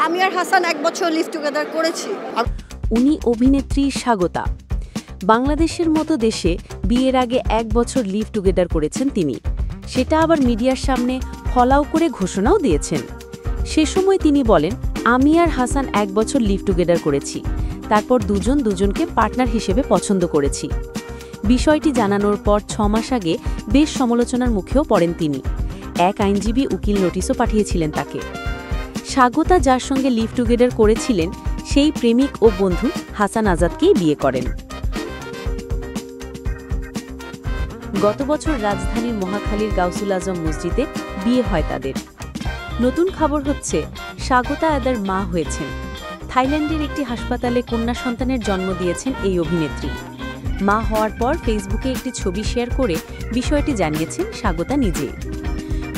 আমি আর হাসান 1 বছর live together করেছি। উনি অভিনেত্রী স্বাগতা। বাংলাদেশের মতো দেশে বিয়ের আগে 1 বছর লিভ টুগেদার করেছেন তিনি। সেটা আবার মিডিয়ার সামনে ফলাও করে ঘোষণাও দিয়েছেন। সে সময় তিনি বলেন, আমি আর হাসান 1 বছর লিভ টুগেদার করেছি, তারপর দুজনকে পার্টনার হিসেবে পছন্দ করেছি। বিষয়টি জানানোর পর 6 মাস আগে বেশ সমালোচনার মুখেও পড়েন তিনি। এক আইনজীবী উকিল নোটিশও পাঠিয়েছিলেন তাকে। স্বাগতা যার সঙ্গে লিভ টুগেদার করেছিলেন সেই প্রেমিক ও বন্ধু হাসান আজাদকেই বিয়ে করেন। গত বছর রাজধানীর মহাখালীর গাউসুল আজম মসজিদে বিয়ে হয় তাদের। নতুন খবর হচ্ছে, স্বাগতা আদার মা হয়েছেন। থাইল্যান্ডের একটি হাসপাতালে কন্যা সন্তানের জন্ম দিয়েছেন এই অভিনেত্রী। মা হওয়ার পর ফেসবুকে একটি ছবি শেয়ার করে বিষয়টি জানিয়েছেন স্বাগতা নিজেই।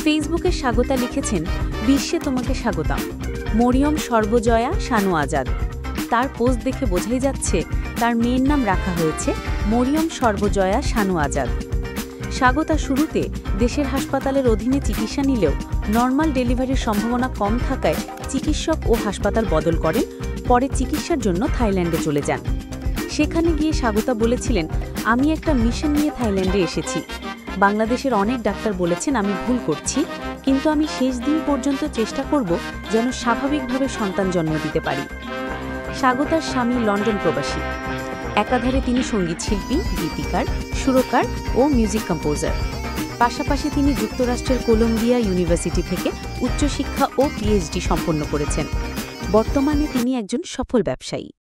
ফেসবুকে স্বাগতা লিখেছেন, বিশ্বে তোমাকে স্বাগতম, মরিয়ম সর্বজয়া শানু আজাদ। তার পোস্ট দেখে বোঝাই যাচ্ছে তার মেয়ের নাম রাখা হয়েছে মরিয়ম সর্বজয়া শানু আজাদ। স্বাগতা শুরুতে দেশের হাসপাতালের অধীনে চিকিৎসা নিলেও নর্মাল ডেলিভারির সম্ভাবনা কম থাকায় চিকিৎসক ও হাসপাতাল বদল করেন। পরে চিকিৎসার জন্য থাইল্যান্ডে চলে যান। সেখানে গিয়ে স্বাগতা বলেছিলেন, আমি একটা মিশন নিয়ে থাইল্যান্ডে এসেছি। বাংলাদেশের অনেক ডাক্তার বলেছেন আমি ভুল করছি, কিন্তু আমি শেষ দিন পর্যন্ত চেষ্টা করব যেন স্বাভাবিকভাবে সন্তান জন্ম দিতে পারি। স্বাগতার স্বামী লন্ডন প্রবাসী। একাধারে তিনি সঙ্গীতশিল্পী, গীতিকার, সুরকার ও মিউজিক কম্পোজার। পাশাপাশি তিনি যুক্তরাষ্ট্রের কলম্বিয়া ইউনিভার্সিটি থেকে উচ্চশিক্ষা ও পিএইচডি সম্পন্ন করেছেন। বর্তমানে তিনি একজন সফল ব্যবসায়ী।